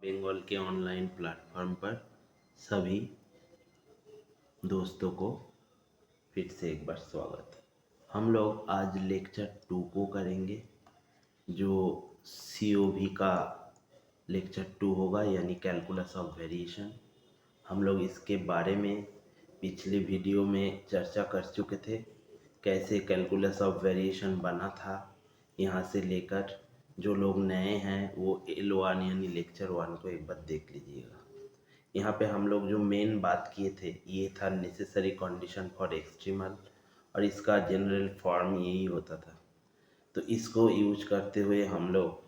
बंगाल के online platform पर सभी दोस्तों को फिर से एक बार स्वागत। हम लोग आज लेक्चर 2 को करेंगे जो COV का लेक्चर 2 होगा, यानी कैलकुलस ऑफ वेरिएशन। हम लोग इसके बारे में पिछले वीडियो में चर्चा कर चुके थे, कैसे कैलकुलस ऑफ वेरिएशन बना था। यहाँ से लेकर जो लोग नए हैं वो L1 यानी लेक्चर 1 को एक बार देख लीजिएगा। यहाँ पे हम लोग जो मेन बात किए थे ये था नेसेसरी कंडीशन फॉर एक्सट्रीमल, और इसका जनरल फॉर्म यही होता था। तो इसको यूज करते हुए हम लोग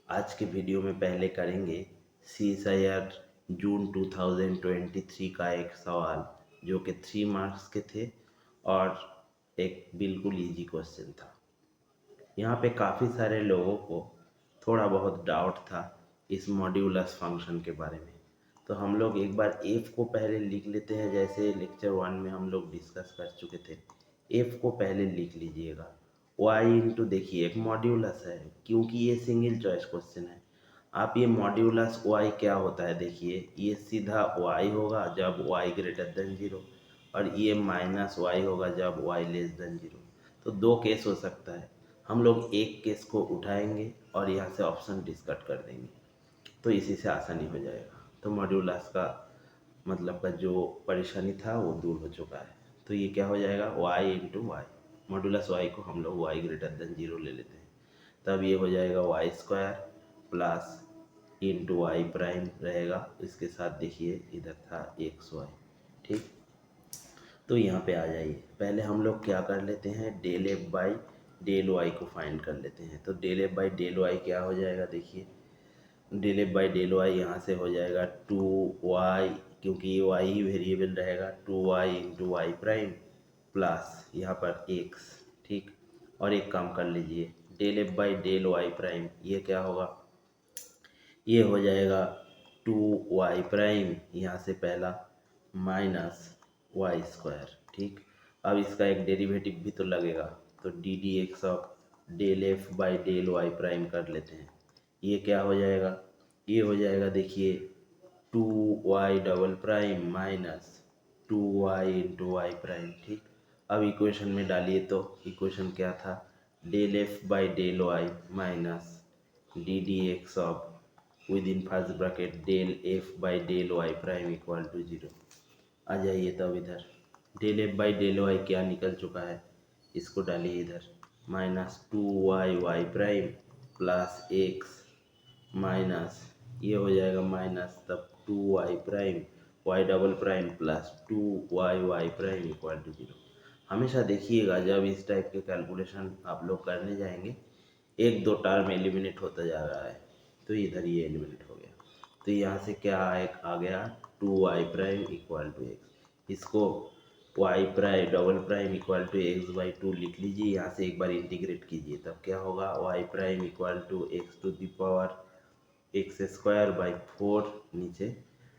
आज के वीडियो में पहले करेंगे CSIR जून 2023 का एक सवाल जो कि 3 मार्क्स के थे और एक बिल्कुल इजी क्वेश्चन था। यहाँ पे काफ़ी सारे लोगों को थोड़ा बहुत डाउट था इस मॉड्यूलस फंक्शन के बारे में, तो हम लोग एक बार f को पहले लिख लेते हैं। जैसे लेक्चर 1 में हम लोग डिस्कस कर चुके थे, f को पहले लिख लीजिएगा। y इंटू, देखिए एक मॉड्यूलस है क्योंकि ये सिंगल चॉइस क्वेश्चन है। आप ये मॉड्यूलस y क्या होता है, देखिए ये सीधा y होगा जब y ग्रेटर देन 0, और ये माइनस y होगा जब y लेस देन 0। तो दो केस हो सकता है, हम लोग एक केस को उठाएंगे और यहाँ से ऑप्शन डिस्कट कर देंगे, तो इसी से आसानी हो जाएगा। तो मॉड्यूलस का मतलब का जो परेशानी था वो दूर हो चुका है। तो ये क्या हो जाएगा, y into y. Modulus y को हम लोग y ग्रेटर देन 0 ले लेते हैं, तब ये हो जाएगा y square plus into y prime रहेगा। इसके साथ देखिए इधर था xy, ठीक। तो यहाँ पे आ जाइए, पहले हम लोग क्या कर लेते हैं, del f by del y को फाइंड कर लेते हैं। तो del f by del y क्या हो जाएगा, देखिए del f by del y यहाँ से हो जाएगा 2y, क्योंकि ये y ही वेरिएबल रहेगा, 2y into y prime plus यहाँ पर x, ठीक। और एक काम कर लीजिए, del f by del y prime ये क्या होगा, ये हो जाएगा 2y प्राइम यहाँ से पहला माइनस वाई स्क्वायर, ठीक। अब इसका एक डेरिवेटिव भी तो लगेगा, तो d d x of del f by del y prime कर लेते हैं। ये क्या हो जाएगा, ये हो जाएगा देखिए 2y double prime minus 2y into y prime, ठीक। अब इक्वेशन में डालिए, तो इक्वेशन क्या था, del f by del y minus d d x of within first bracket del f by del y prime equal to 0। आ जाइए तब इधर, del f by del y क्या निकल चुका है, इसको डालिए इधर, minus 2y y prime plus x minus ये हो जाएगा माइनस तब 2y prime y double prime plus 2y y prime equal to 0। हमेशा देखिएगा जब इस टाइप के कैलकुलेशन आप लोग करने जाएंगे, एक दो टर्म एलिमिनेट होता जा रहा है, तो इधर ये एलिमिनेट हो गया। तो यहाँ से क्या आ गया 2y prime equal to x. इसको y prime double prime equal to x by 2 लिख लीजिए, यहाँ से एक बार इंटीग्रेट कीजिए, तब क्या होगा y prime equal to x to the power x square by 4 नीचे,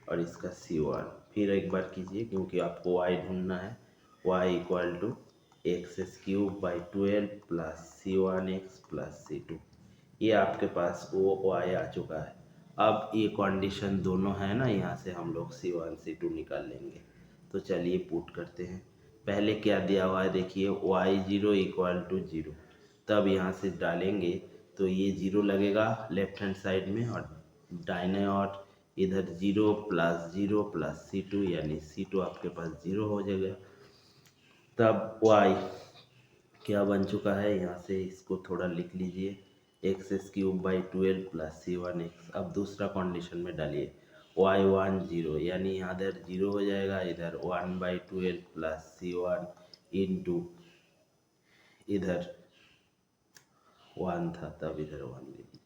और इसका C1 फिर एक बार कीजिए क्योंकि आपको y ढूंढना है, y equal to x cube by 12 plus C1x plus C2। ये आपके पास वो y आ चुका है। अब ये कंडीशन दोनों है ना, यहाँ से हम लोग C1 C2 निकाल लेंगे। तो चलिए पुट करते हैं। पहले क्या दिया हुआ है, देखिए y0 इक्वल टू 0, तब यहाँ से डालेंगे तो ये 0 लगेगा लेफ्ट हैंड साइड में, और दाहिने और इधर 0 प्लस C2 यानी C2 आपके पास 0 हो जाएगा। तब y क्या बन चुका है, यहाँ से इसको थोड़ा लिख लीजिए, x cube by 12 plus C1x। अब दूसरा कंडीशन में डालिए y1 0, यानी यहाँ इधर 0 हो जाएगा, इधर 1 बाई 12 प्लस C1 इंटू इधर 1 था तब इधर 1 ले लीजिए।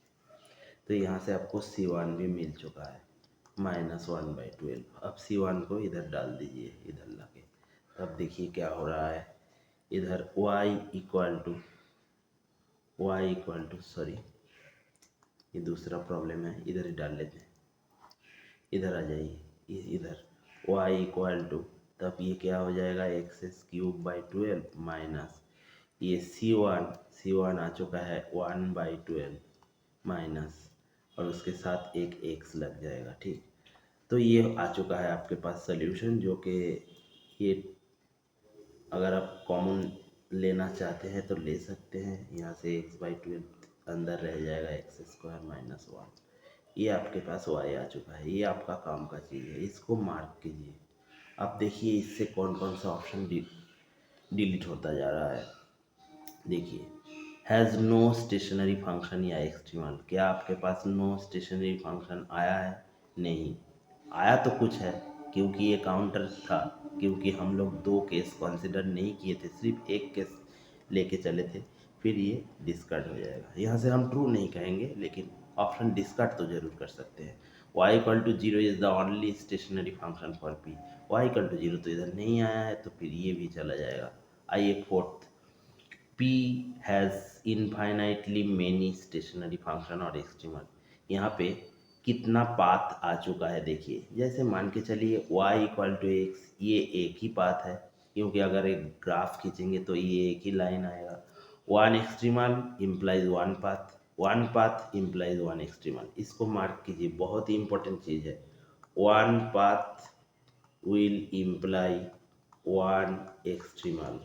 तो यहाँ से आपको C1 भी मिल चुका है माइनस 1 बाई 12। अब C1 को इधर डाल दीजिए, इधर लाके, तब देखिए क्या हो रहा है, इधर y इक्वल टू सॉरी ये दूसरा प्रॉब्लम है, इधर ही डाल लेते हैं, इधर आ जाइए, इधर y इक्वल टू, तब ये क्या हो जाएगा एक्स क्यूब बाई 12 माइनस ये C1 आ चुका है 1 बाई 12 माइनस और उसके साथ एक एक्स लग जाएगा। ठीक, तो ये आ चुका है आपके पास सोल्यूशन, जो कि ये अगर आप कॉमन लेना चाहते हैं तो ले सकते हैं। यहाँ से x/12 अंदर रह जाएगा, x² - 1। ये आपके पास y आ चुका है। ये आपका काम का चीज़ है, इसको मार्क कीजिए। अब देखिए इससे कौन कौन सा ऑप्शन डिलीट होता जा रहा है। देखिए, हैज़ नो स्टेशनरी फंक्शन या एक्सट्रीमल। क्या आपके पास नो स्टेशनरी फंक्शन आया है? नहीं आया। तो कुछ है, क्योंकि ये काउंटर था, क्योंकि हम लोग दो केस कंसिडर नहीं किए थे, सिर्फ एक केस लेके चले थे। फिर ये डिस्कार्ड हो जाएगा। यहाँ से हम ट्रू नहीं कहेंगे, लेकिन ऑप्शन डिस्कार्ड तो जरूर कर सकते हैं। y=0 is the only stationary function for p। y=0 तो इधर नहीं आया है, तो फिर ये भी चला जाएगा। आइए fourth, P has infinitely many stationary function और एक्सट्रीमल। यहाँ पे कितना पाथ आ चुका है देखिए। जैसे मान के चलिए y=x, ये एक ही पाथ है, क्योंकि अगर एक ग्राफ खींचेंगे तो ये एक ही लाइन आएगा। One extremal implies one path, one path implies one extremal. इसको मार्क कीजिए, बहुत ही इंपॉर्टेंट चीज़ है। One path will imply one extremal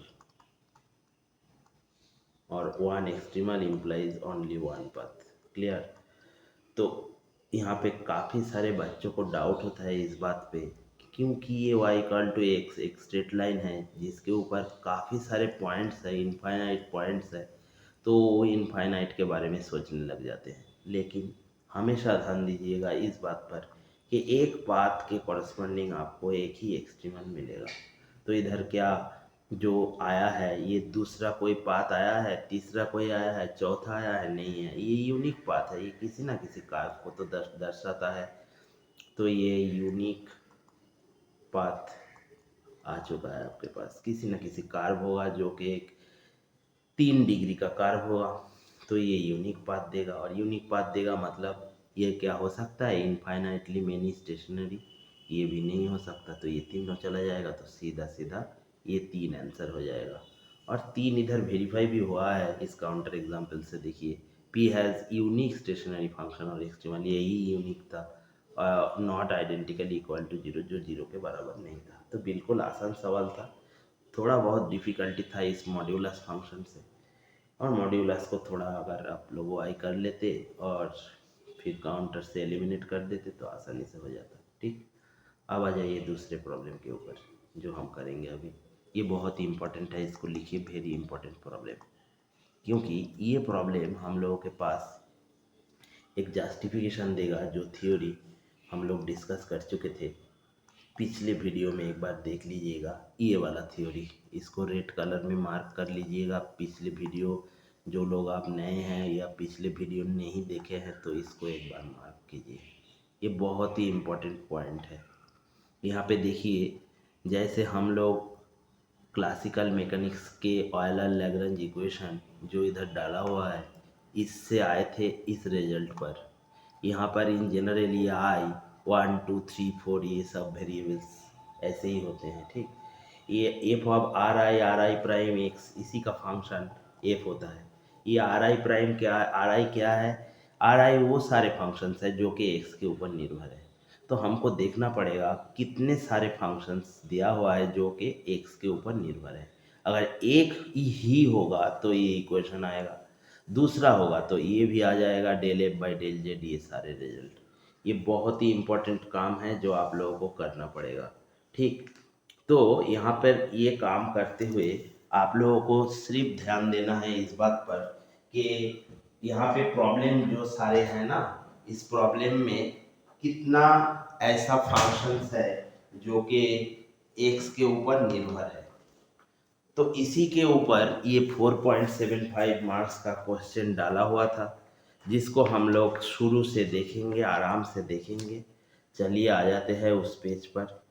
और one extremal implies only one path. Clear? तो यहाँ पे काफ़ी सारे बच्चों को डाउट होता है इस बात पे, क्योंकि ये y=x एक स्ट्रेट लाइन है जिसके ऊपर काफ़ी सारे पॉइंट्स है, इनफाइनाइट पॉइंट्स है, तो वो इनफाइनाइट के बारे में सोचने लग जाते हैं। लेकिन हमेशा ध्यान दीजिएगा इस बात पर कि एक पाथ के कॉरस्पॉन्डिंग आपको एक ही एक्सट्रीमल मिलेगा। तो इधर क्या जो आया है, ये दूसरा कोई पाथ आया है, तीसरा कोई आया है, चौथा आया है? नहीं है। ये यूनिक पाथ है, ये किसी ना किसी कार्य को तो दर्शाता है। तो ये यूनिक पाथ आ चुका है आपके पास। किसी न किसी कार्व होगा जो कि एक 3 डिग्री का कार्व होगा, तो ये यूनिक पाथ देगा। और यूनिक पाथ देगा मतलब ये क्या हो सकता है? Infinitely many stationary. ये भी नहीं हो सकता, तो ये तीनों चला जाएगा। तो सीधा सीधा ये 3 आंसर हो जाएगा। और 3 इधर वेरीफाई भी हुआ है इस काउंटर एग्जाम्पल से। देखिए, P has unique stationary function और एक्सट्रीमल, यही यूनिक था। नॉट आइडेंटिकल इक्वल टू 0, जो 0 के बराबर नहीं था। तो बिल्कुल आसान सवाल था। थोड़ा बहुत डिफ़िकल्टी था इस मॉड्यूलस फंक्शन से, और मॉड्यूलस को थोड़ा अगर आप लोग वाई कर लेते और फिर काउंटर से एलिमिनेट कर देते तो आसानी से हो जाता। ठीक, अब आ जाइए दूसरे प्रॉब्लम के ऊपर जो हम करेंगे अभी। ये बहुत ही इंपॉर्टेंट है, इसको लिखिए, वेरी इंपॉर्टेंट प्रॉब्लम, क्योंकि ये प्रॉब्लम हम लोगों के पास एक जस्टिफिकेशन देगा जो थ्योरी हम लोग डिस्कस कर चुके थे पिछले वीडियो में। एक बार देख लीजिएगा ये वाला थ्योरी, इसको रेड कलर में मार्क कर लीजिएगा। पिछले वीडियो जो लोग आप नए हैं या पिछले वीडियो नहीं देखे हैं तो इसको एक बार मार्क कीजिए। ये बहुत ही इम्पोर्टेंट पॉइंट है। यहाँ पे देखिए, जैसे हम लोग क्लासिकल मैकेनिक्स के ऑयलर लैग्रेंज इक्वेशन जो इधर डाला हुआ है, इससे आए थे इस रिजल्ट पर। यहाँ पर इन जनरल ये आई 1 2 3 4 ये सब वेरिएबल्स ऐसे ही होते हैं। ठीक, ये F of are I prime x, इसी का फंक्शन एफ होता है। ये आर आई प्राइम क्या, आर आई क्या है? आर आई वो सारे फंक्शंस है जो कि एक्स के ऊपर निर्भर है। तो हमको देखना पड़ेगा कितने सारे फंक्शंस दिया हुआ है जो कि एक्स के ऊपर निर्भर है। अगर एक ही होगा तो ये इक्वेशन आएगा, दूसरा होगा तो ये भी आ जाएगा, del f by del z, ये सारे रिजल्ट। ये बहुत ही इम्पोर्टेंट काम है जो आप लोगों को करना पड़ेगा। ठीक, तो यहाँ पर ये काम करते हुए आप लोगों को सिर्फ ध्यान देना है इस बात पर कि यहाँ पे प्रॉब्लम जो सारे हैं ना, इस प्रॉब्लम में कितना ऐसा फंक्शंस है जो कि एक्स के ऊपर निर्भर है। तो इसी के ऊपर ये 4.75 मार्क्स का क्वेश्चन डाला हुआ था, जिसको हम लोग शुरू से देखेंगे, आराम से देखेंगे। चलिए आ जाते हैं उस पेज पर।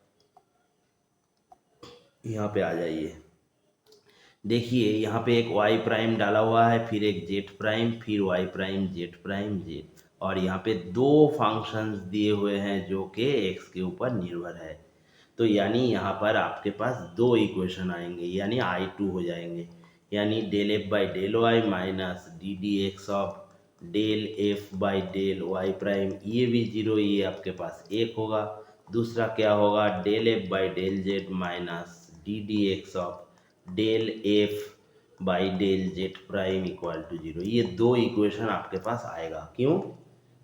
यहाँ पे आ जाइए, देखिए यहाँ पे एक y प्राइम डाला हुआ है, फिर एक z प्राइम, फिर y prime z prime z, और यहाँ पे दो फंक्शंस दिए हुए हैं जो कि x के ऊपर निर्भर है। तो यानी यहाँ पर आपके पास दो इक्वेशन आएंगे, यानी I2 हो जाएंगे, यानी del f by del y minus d d x of del f by del y prime, ये भी जीरो, ये आपके पास एक होगा। दूसरा क्या होगा, del f by del z minus d d x of del f by del z prime equal to zero. ये दो इक्वेशन आपके पास आएगा। क्यों?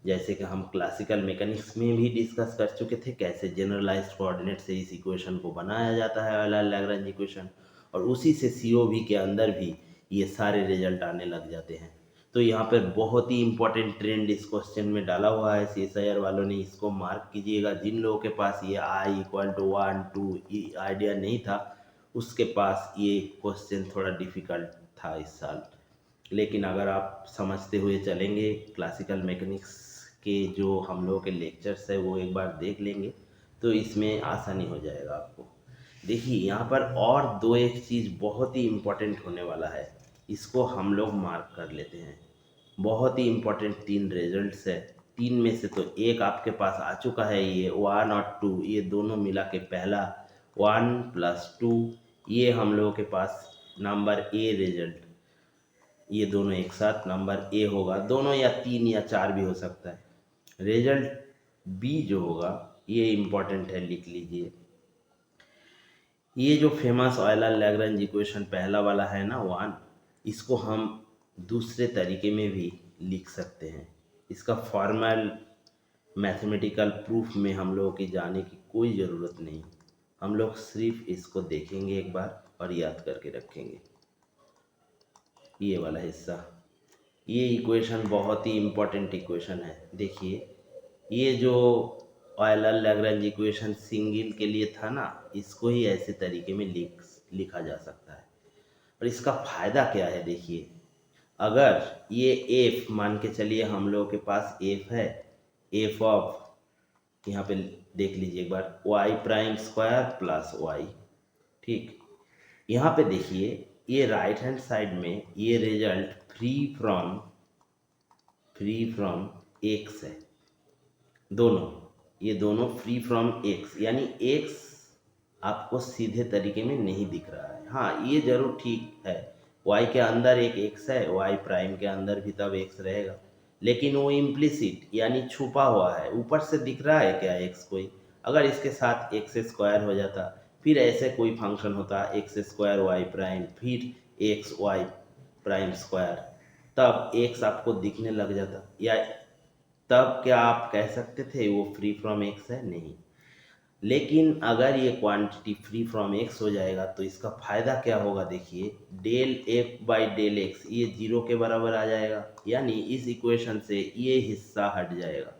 जैसे कि हम क्लासिकल मैकेनिक्स में भी डिस्कस कर चुके थे कैसे जनरलाइज्ड कोऑर्डिनेट से इस इक्वेशन को बनाया जाता है वाला लैग्रेंज इक्वेशन, और उसी से सीओवी के अंदर भी ये सारे रिजल्ट आने लग जाते हैं। तो यहाँ पर बहुत ही इंपॉर्टेंट ट्रेंड इस क्वेश्चन में डाला हुआ है, CSIR वालों ने, इसको मार्क कीजिएगा। जिन लोगों के पास ये आई इक्वल टू 1 2 आइडिया नहीं था, उसके पास ये क्वेश्चन थोड़ा डिफिकल्ट था इस साल। लेकिन अगर आप समझते हुए चलेंगे, क्लासिकल मैकेनिक्स के जो हम लोगों के लेक्चर्स है वो एक बार देख लेंगे, तो इसमें आसानी हो जाएगा आपको। देखिए यहाँ पर और दो एक चीज़ बहुत ही इम्पोर्टेंट होने वाला है, इसको हम लोग मार्क कर लेते हैं। बहुत ही इम्पोर्टेंट तीन रिजल्ट्स है। तीन में से तो एक आपके पास आ चुका है, ये 1 और 2, ये दोनों मिला के पहला 1 + 2, ये हम लोगों के पास नंबर ए रिजल्ट, ये दोनों एक साथ नंबर ए होगा। दोनों या 3 या 4 भी हो सकता है। रिजल्ट बी जो होगा ये इम्पोर्टेंट है, लिख लीजिए। ये जो फेमस ऑयलर लैग्रेंज इक्वेशन पहला वाला है ना 1, इसको हम दूसरे तरीके में भी लिख सकते हैं। इसका फॉर्मल मैथमेटिकल प्रूफ में हम लोगों की जाने की कोई ज़रूरत नहीं, हम लोग सिर्फ इसको देखेंगे एक बार और याद करके रखेंगे। ये वाला हिस्सा, ये इक्वेशन बहुत ही इम्पोर्टेंट इक्वेशन है। देखिए ये जो ऑयलर लैग्रेंज इक्वेशन सिंगल के लिए था ना, इसको ही ऐसे तरीके में लिखा जा सकता है। और इसका फ़ायदा क्या है, देखिए अगर ये एफ मान के चलिए, हम लोगों के पास एफ है, एफ ऑफ, यहाँ पे देख लीजिए एक बार, y prime square plus y, ठीक। यहाँ पे देखिए ये राइट हैंड साइड में ये रिजल्ट फ्री फ्रॉम एक्स है, दोनों, ये दोनों फ्री फ्रॉम एक्स, यानी एक्स आपको सीधे तरीके में नहीं दिख रहा है। हाँ ये जरूर ठीक है, वाई के अंदर एक एक्स है, वाई प्राइम के अंदर भी तब एक्स रहेगा, लेकिन वो इम्प्लिसिट यानी छुपा हुआ है। ऊपर से दिख रहा है क्या एक्स कोई? अगर इसके साथ एक्स स्क्वायर हो जाता, फिर ऐसे कोई फंक्शन होता एक्स स्क्वायर वाई प्राइम फिर एक्स वाई प्राइम स्क्वायर, तब एक्स आपको दिखने लग जाता, या तब क्या आप कह सकते थे वो फ्री फ्रॉम एक्स है? नहीं। लेकिन अगर ये क्वांटिटी फ्री फ्रॉम एक्स हो जाएगा तो इसका फ़ायदा क्या होगा, देखिए del f by del x ये जीरो के बराबर आ जाएगा, यानी इस इक्वेशन से ये हिस्सा हट जाएगा,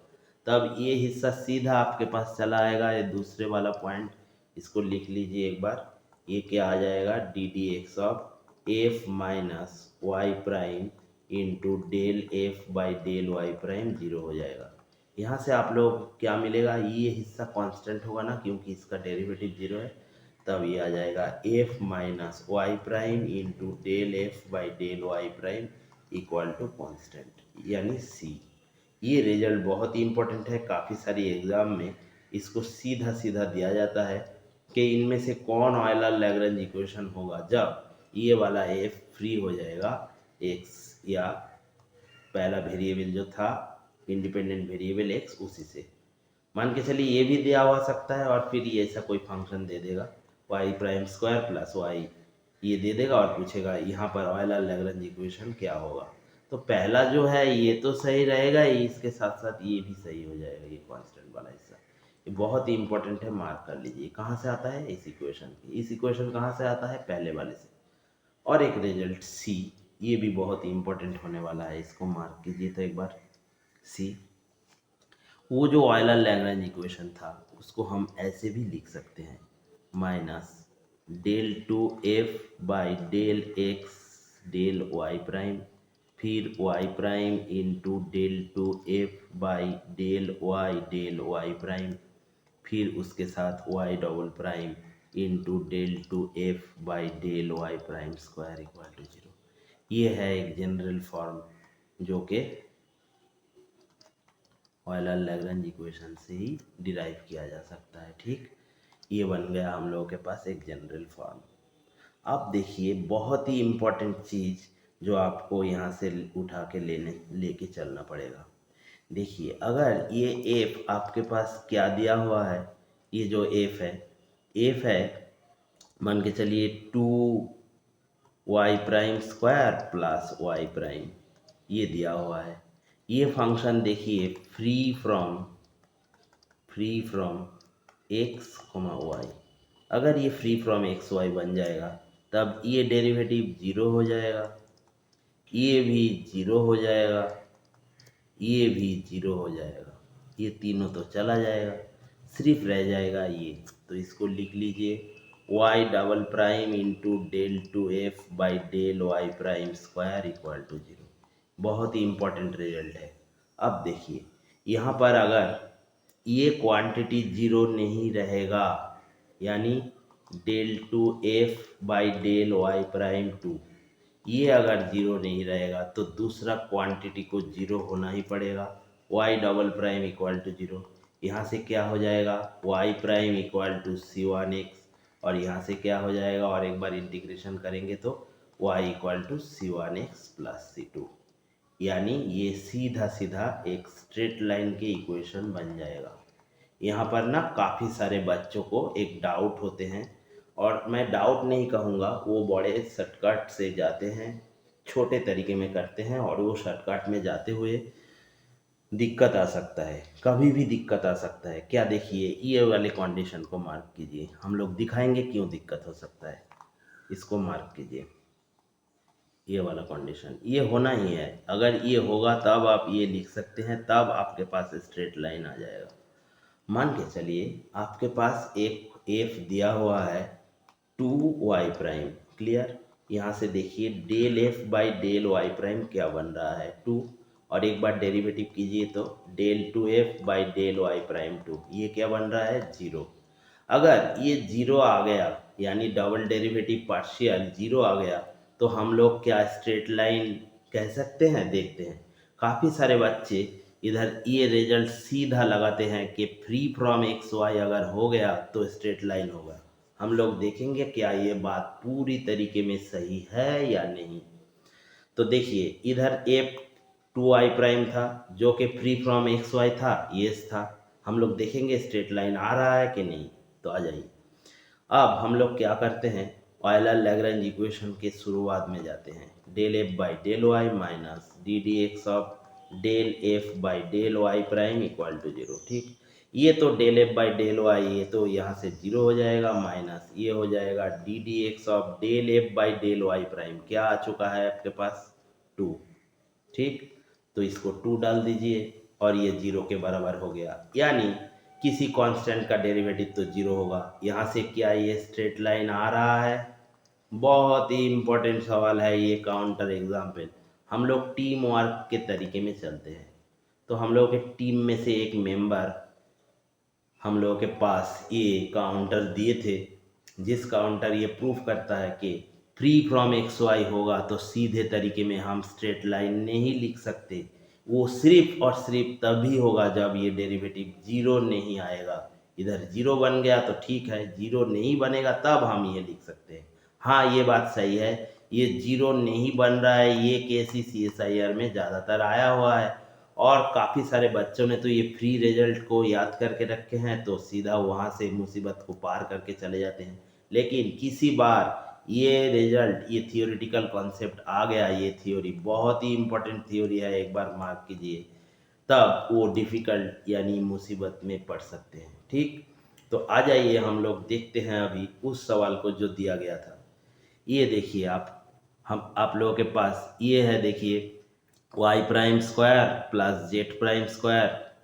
तब ये हिस्सा सीधा आपके पास चला आएगा। ये दूसरे वाला पॉइंट, इसको लिख लीजिए एक बार, ये क्या आ जाएगा, d d x of f minus y prime into del f by del y prime zero हो जाएगा। यहाँ से आप लोग क्या मिलेगा, ये हिस्सा कांस्टेंट होगा ना, क्योंकि इसका डेरिवेटिव जीरो है, तब ये आ जाएगा f minus y prime into del f by del y prime equal to constant यानी सी। ये रिजल्ट बहुत ही इंपॉर्टेंट है, काफ़ी सारी एग्जाम में इसको सीधा सीधा दिया जाता है कि इनमें से कौन ऑयलर लैग्रेंज इक्वेशन होगा जब ये वाला एफ फ्री हो जाएगा एक्स या पहला वेरिएबल जो था इंडिपेंडेंट वेरिएबल एक्स, उसी से मान के चलिए ये भी दिया हुआ सकता है, और फिर ये ऐसा कोई फंक्शन दे देगा y prime square plus y, ये दे देगा और पूछेगा यहाँ पर ऑयलर लैग्रेंज इक्वेशन क्या होगा। तो पहला जो है ये तो सही रहेगा ही, इसके साथ साथ ये भी सही हो जाएगा, ये कांस्टेंट वाला हिस्सा। ये बहुत ही इंपॉर्टेंट है, मार्क कर लीजिए। कहाँ से आता है, इस इक्वेशन कहाँ से आता है, पहले वाले से। और एक रिजल्ट सी, ये भी बहुत ही इंपॉर्टेंट होने वाला है, इसको मार्क कीजिए तो एक बार। सी, वो जो ऑयलर लैग्रेंज इक्वेशन था उसको हम ऐसे भी लिख सकते हैं, minus del two f by del x del y prime, फिर y prime into del two f by del y prime, फिर उसके साथ y double prime into del two f by del y prime square equal to zero. ये है एक general form जो कि Euler Lagrange equation से ही डिराइव किया जा सकता है, ठीक। ये बन गया हम लोगों के पास एक जनरल फॉर्म। अब देखिए बहुत ही इम्पोर्टेंट चीज़ जो आपको यहाँ से उठा के लेके चलना पड़ेगा। देखिए अगर ये एफ आपके पास क्या दिया हुआ है, ये जो एफ है मान के चलिए 2y' प्लस y', ये दिया हुआ है। ये फंक्शन देखिए फ्री फ्रॉम एक्स वाई, अगर ये फ्री फ्रॉम एक्स वाई बन जाएगा तब ये डेरिवेटिव जीरो हो जाएगा, ये भी जीरो हो जाएगा, ये भी जीरो हो जाएगा, ये तीनों तो चला जाएगा, सिर्फ रह जाएगा ये। तो इसको लिख लीजिए y" into del two f by del y'² equal to zero. बहुत ही इम्पोर्टेंट रिजल्ट है। अब देखिए यहाँ पर अगर ये क्वांटिटी जीरो नहीं रहेगा, यानी del two f by del y'2 ये अगर जीरो नहीं रहेगा तो दूसरा क्वांटिटी को जीरो होना ही पड़ेगा, y" इक्वल टू जीरो। यहाँ से क्या हो जाएगा y' इक्वल टू C1x, और यहाँ से क्या हो जाएगा, और एक बार इंटीग्रेशन करेंगे तो y equal to C1x plus C2, यानी ये सीधा सीधा एक स्ट्रेट लाइन के इक्वेशन बन जाएगा। यहाँ पर ना काफ़ी सारे बच्चों को एक डाउट होते हैं, और मैं डाउट नहीं कहूँगा, वो बड़े शॉर्टकट से जाते हैं, छोटे तरीके में करते हैं, और वो शॉर्टकट में जाते हुए दिक्कत आ सकता है, कभी भी दिक्कत आ सकता है। क्या देखिए ये वाले कंडीशन को मार्क कीजिए, हम लोग दिखाएंगे क्यों दिक्कत हो सकता है। इसको मार्क कीजिए, ये वाला कंडीशन ये होना ही है, अगर ये होगा तब आप ये लिख सकते हैं, तब आपके पास स्ट्रेट लाइन आ जाएगा। मान के चलिए आपके पास एक एफ दिया हुआ है 2y', क्लियर। यहाँ से देखिए del f by del y' क्या बन रहा है 2, और एक बार डेरिवेटिव कीजिए तो del two f by del y'2 ये क्या बन रहा है जीरो। अगर ये जीरो आ गया, यानी डबल डेरिवेटिव पार्शियल जीरो आ गया, तो हम लोग क्या स्ट्रेट लाइन कह सकते हैं। देखते हैं काफ़ी सारे बच्चे इधर ये रिजल्ट सीधा लगाते हैं कि फ्री फ्रॉम एक्स वाई अगर हो गया तो स्ट्रेट लाइन होगा। हम लोग देखेंगे क्या ये बात पूरी तरीके में सही है या नहीं। तो देखिए इधर एफ 2y' था जो कि फ्री फ्रॉम एक्स वाई था, यस था। हम लोग देखेंगे स्ट्रेट लाइन आ रहा है कि नहीं। तो आ जाइए, अब हम लोग क्या करते हैं, ऑयलर लैग्रेंज इक्वेशन के शुरुआत में जाते हैं। Del f by del y minus d d x of del f by del y' equal to zero. ठीक, ये तो del f by del y ये तो यहाँ से जीरो हो जाएगा, माइनस ये हो जाएगा d d x of del f by del y', क्या आ चुका है आपके पास 2। ठीक, तो इसको 2 डाल दीजिए और ये जीरो के बराबर हो गया, यानी किसी कांस्टेंट का डेरिवेटिव तो जीरो होगा। यहाँ से क्या ये स्ट्रेट लाइन आ रहा है। बहुत ही इम्पोर्टेंट सवाल है ये, काउंटर एग्जाम्पल। हम लोग टीम वर्क के तरीके में चलते हैं, तो हम लोग के टीम में से एक मेंबर हम लोगों के पास ये काउंटर दिए थे, जिस काउंटर ये प्रूफ करता है कि फ्री फ्रॉम एक्स वाई होगा तो सीधे तरीके में हम स्ट्रेट लाइन नहीं लिख सकते। वो सिर्फ और सिर्फ तभी होगा जब ये डेरिवेटिव जीरो नहीं आएगा। इधर जीरो बन गया तो ठीक है, जीरो नहीं बनेगा तब हम ये लिख सकते हैं। हाँ ये बात सही है, ये जीरो नहीं बन रहा है, ये केस CSIR में ज़्यादातर आया हुआ है, और काफ़ी सारे बच्चों ने तो ये फ्री रिजल्ट को याद करके रखे हैं, तो सीधा वहाँ से मुसीबत को पार करके चले जाते हैं। लेकिन किसी बार ये रिजल्ट, ये थियोरिटिकल कॉन्सेप्ट आ गया, ये थ्योरी बहुत ही इम्पोर्टेंट थ्योरी है, एक बार मार्क कीजिए, तब वो डिफ़िकल्ट यानी मुसीबत में पड़ सकते हैं। ठीक, तो आ जाइए हम लोग देखते हैं अभी उस सवाल को जो दिया गया था। ये देखिए आप लोगों के पास ये है, देखिए y' plus z'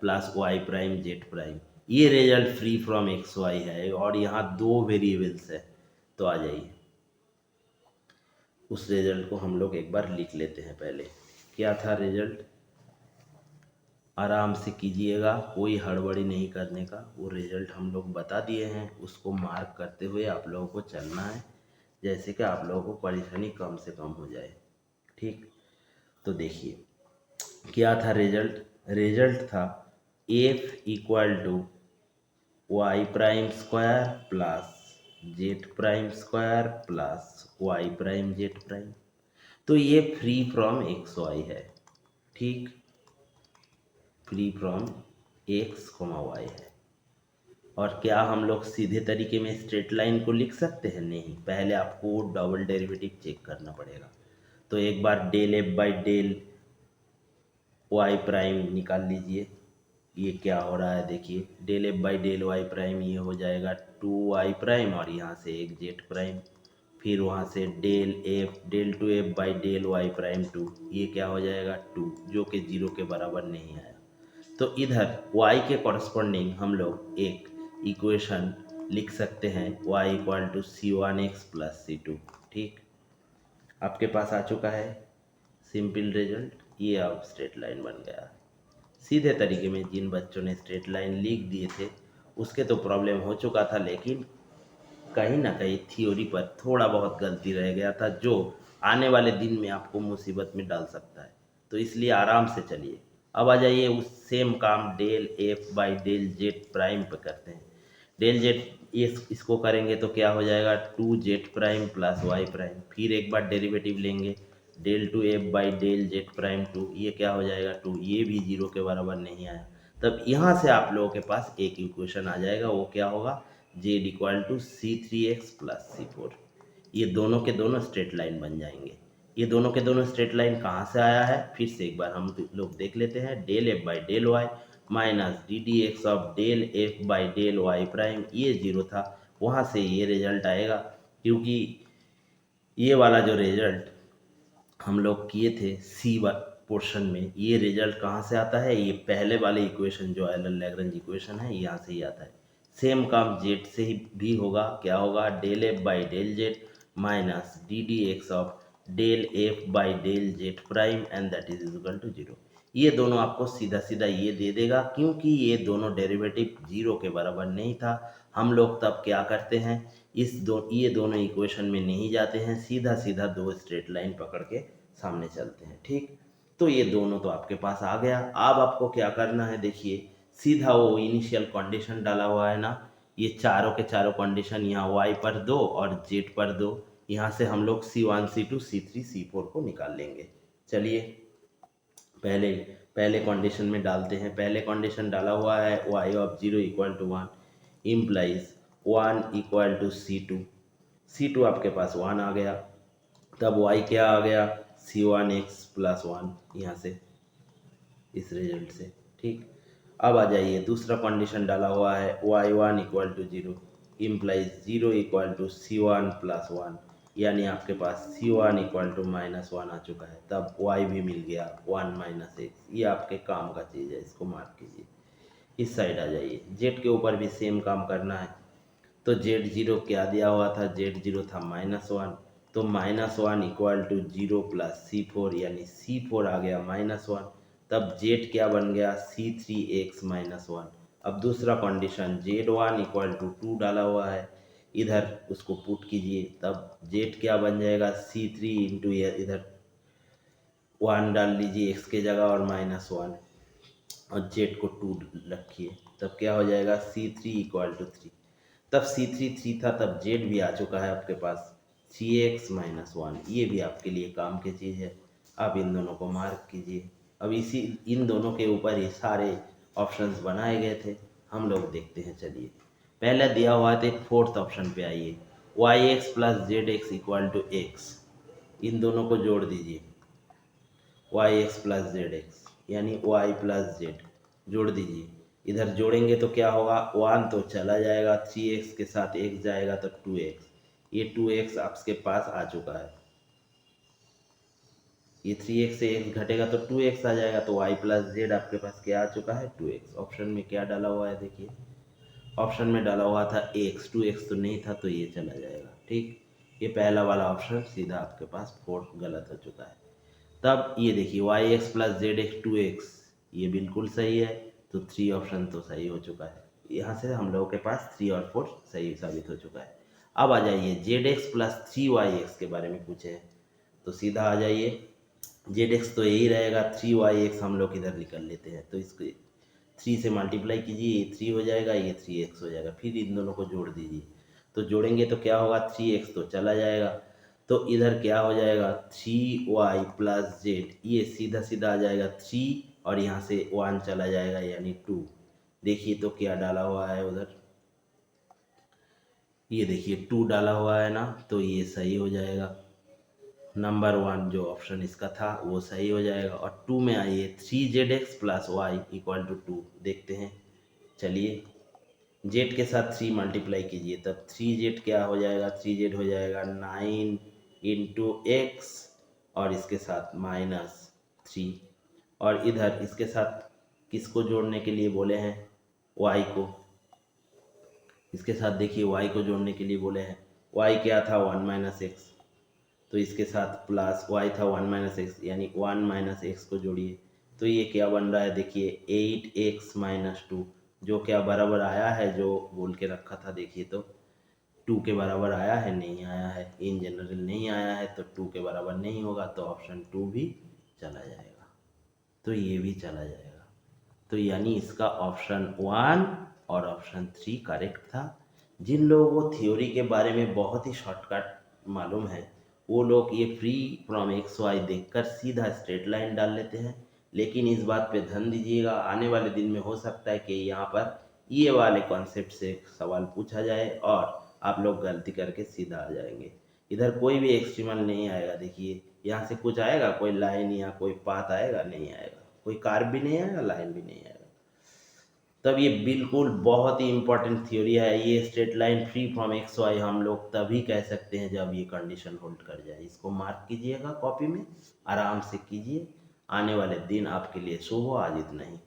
plus y', ये result free from x y है, और यहाँ दो वेरिएबल्स है। तो आ जाइए उस रिजल्ट को हम लोग एक बार लिख लेते हैं। पहले क्या था रिजल्ट, आराम से कीजिएगा, कोई हड़बड़ी नहीं करने का। वो रिजल्ट हम लोग बता दिए हैं, उसको मार्क करते हुए आप लोगों को चलना है, जैसे कि आप लोगों को परेशानी कम से कम हो जाए। ठीक, तो देखिए क्या था रिजल्ट, रिजल्ट था f equal to y' square plus z' square plus y' z'। तो ये फ्री फ्रॉम एक्स वाई है, ठीक, free from x comma y है। और क्या हम लोग सीधे तरीके में स्ट्रेट लाइन को लिख सकते हैं? नहीं, पहले आपको डबल डेरिवेटिव चेक करना पड़ेगा। तो एक बार del f by del y prime निकाल लीजिए। ये क्या हो रहा है देखिए, del f by del y prime ये हो जाएगा 2y प्राइम और यहाँ से एक जेड प्राइम, फिर वहाँ से del two f by del y prime 2, ये क्या हो जाएगा 2, जो कि 0 के बराबर नहीं आया। तो इधर y के कॉरस्पॉन्डिंग हम लोग एक इक्वेशन लिख सकते हैं, y equal to c1x plus c2, ठीक, आपके पास आ चुका है सिंपल रिजल्ट। ये अब स्ट्रेट लाइन बन गया। सीधे तरीके में जिन बच्चों ने स्ट्रेट लाइन लिख दिए थे उसके तो प्रॉब्लम हो चुका था, लेकिन कहीं ना कहीं थ्योरी पर थोड़ा बहुत गलती रह गया था, जो आने वाले दिन में आपको मुसीबत में डाल सकता है। तो इसलिए आराम से चलिए। अब आ जाइए उस सेम काम del f by del z prime पर करते हैं। डेल जेड इसको करेंगे तो क्या हो जाएगा 2z prime plus Y prime, फिर एक बार डेरिवेटिव लेंगे del two f by del z prime 2, ये क्या हो जाएगा 2, ये भी 0 के बराबर नहीं आया। तब यहाँ से आप लोगों के पास एक इक्वेशन आ जाएगा, वो क्या होगा Z equal to c3x plus c4। ये दोनों के दोनों स्ट्रेट लाइन बन जाएंगे। ये दोनों के दोनों स्ट्रेट लाइन कहाँ से आया है, फिर से एक बार हम लोग देख लेते हैं। Del f by del y minus d d x of del f by del y prime, ये 0 था, वहाँ से ये रिजल्ट आएगा, क्योंकि ये वाला जो रिजल्ट हम लोग किए थे सी पोर्शन में, ये रिजल्ट कहाँ से आता है, ये पहले वाले इक्वेशन जो एलन-लैग्रेंज इक्वेशन है यहाँ से ही आता है। सेम काम जेड से ही भी होगा, क्या होगा del f by del z minus d d x of del f by del z prime and that is equal to 0। ये दोनों आपको सीधा सीधा ये दे देगा, क्योंकि ये दोनों डेरिवेटिव 0 के बराबर नहीं था। हम लोग तब क्या करते हैं, ये दोनों इक्वेशन में नहीं जाते हैं, सीधा सीधा दो स्ट्रेट लाइन पकड़ के सामने चलते हैं, ठीक। तो ये दोनों तो आपके पास आ गया। अब आपको क्या करना है देखिए, सीधा वो इनिशियल कंडीशन डाला हुआ है ना, ये चारों के चारों कंडीशन यहाँ y पर दो और z पर दो, यहाँ से हम लोग c1 c2 c3 c4 को निकाल लेंगे। चलिए पहले पहले कंडीशन में डालते हैं। पहले कंडीशन डाला हुआ है y of 0 equal to 1 implies 1 equal to c2, c2 आपके पास 1 आ गया, तब y क्या आ गया c1x प्लस 1, यहाँ से इस रिजल्ट से, ठीक। अब आ जाइए दूसरा कंडीशन डाला हुआ है y1 equal to 0 implies 0 equal to c1 plus 1, यानी आपके पास c1 इक्वल टू माइनस 1 आ चुका है, तब y भी मिल गया 1 माइनस x। ये आपके काम का चीज़ है, इसको मार्क कीजिए। इस साइड आ जाइए, z के ऊपर भी सेम काम करना है। तो z0 क्या दिया हुआ था, z0 था -1, तो -1 इक्वल टू 0 प्लस c4, यानी c4 आ गया -1, तब z क्या बन गया c3x -1। अब दूसरा कंडीशन z1 इक्वल टू 2 डाला हुआ है, इधर उसको पुट कीजिए, तब z क्या बन जाएगा c3 इंटू इधर 1 डाल लीजिए x के जगह और -1 और z को 2 रखिए, तब क्या हो जाएगा c3 इक्वल टू 3। तब c3 3 था, तब z भी आ चुका है आपके पास 3x माइनस 1, ये भी आपके लिए काम की चीज़ है। आप इन दोनों को मार्क कीजिए। अब इन दोनों के ऊपर ये सारे ऑप्शंस बनाए गए थे, हम लोग देखते हैं। चलिए पहले दिया हुआ था, फोर्थ ऑप्शन पे आइए, yx plus Z X equal to X, इन दोनों को जोड़ दीजिए yx प्लस जेड एक्स, यानी y प्लस जेड जोड़ दीजिए। इधर जोड़ेंगे तो क्या होगा, 1 तो चला जाएगा, 3x के साथ x जाएगा तो 2x, ये 2x आपके पास आ चुका है, ये 3x से x घटेगा तो 2x आ जाएगा, तो y प्लस जेड आपके पास क्या आ चुका है 2x। ऑप्शन में क्या डाला हुआ है देखिए, ऑप्शन में डाला हुआ था x, 2x तो नहीं था, तो ये चला जाएगा, ठीक। ये पहला वाला ऑप्शन सीधा आपके पास फोर्थ गलत हो चुका है। तब ये देखिए yx plus Z x 2x, ये बिल्कुल सही है, तो 3 ऑप्शन तो सही हो चुका है। यहाँ से हम लोगों के पास 3 और 4 सही साबित हो चुका है। अब आ जाइए जेड एक्स प्लस 3yx के बारे में पूछे हैं, तो सीधा आ जाइए, जेड एक्स तो यही रहेगा, 3yx हम लोग इधर निकल लेते हैं, तो इसको 3 से मल्टीप्लाई कीजिए, ये 3 हो जाएगा, ये 3x हो जाएगा, फिर इन दोनों को जोड़ दीजिए। तो जोड़ेंगे तो क्या होगा 3x तो चला जाएगा, तो इधर क्या हो जाएगा 3y प्लस जेड, ये सीधा सीधा आ जाएगा 3 और यहाँ से 1 चला जाएगा यानी 2। देखिए तो क्या डाला हुआ है उधर, ये देखिए 2 डाला हुआ है ना, तो ये सही हो जाएगा। नंबर 1 जो ऑप्शन इसका था वो सही हो जाएगा। और 2 में आइए 3zx plus Y equal to 2, देखते हैं। चलिए जेड के साथ 3 मल्टीप्लाई कीजिए, तब 3z क्या हो जाएगा, 3z हो जाएगा 9 इंटू एक्स और इसके साथ -3। और इधर इसके साथ किसको जोड़ने के लिए बोले हैं, y को। इसके साथ देखिए y को जोड़ने के लिए बोले हैं। y क्या था 1 माइनस एक्स, तो इसके साथ प्लस y था 1 माइनस एक्स, यानी 1 माइनस एक्स को जोड़िए। तो ये क्या बन रहा है देखिए 8x माइनस 2, जो क्या बराबर आया है, जो बोल के रखा था देखिए तो 2 के बराबर आया है, नहीं आया है, इन जनरल नहीं आया है, तो 2 के बराबर नहीं होगा, तो ऑप्शन 2 भी चला जाएगा, तो ये भी चला जाएगा। तो यानी इसका ऑप्शन 1 और ऑप्शन 3 करेक्ट था। जिन लोगों को थ्योरी के बारे में बहुत ही शॉर्टकट मालूम है, वो लोग ये फ्री फ्रॉम एक्स वाई देखकर सीधा स्ट्रेट लाइन डाल लेते हैं। लेकिन इस बात पे ध्यान दीजिएगा, आने वाले दिन में हो सकता है कि यहाँ पर ये वाले कॉन्सेप्ट से सवाल पूछा जाए और आप लोग गलती करके सीधा आ जाएंगे। इधर कोई भी एक्सट्रीमल नहीं आएगा, देखिए यहाँ से कुछ आएगा, कोई लाइन या कोई पाथ आएगा, नहीं आएगा, कोई कार्व भी नहीं आएगा, लाइन भी नहीं आएगा। तब ये बिल्कुल बहुत ही इंपॉर्टेंट थ्योरी है। ये straight line free from x y हम लोग तभी कह सकते हैं जब ये कंडीशन होल्ड कर जाए। इसको मार्क कीजिएगा कॉपी में, आराम से कीजिए, आने वाले दिन आपके लिए शुभ हो। आज इतना ही।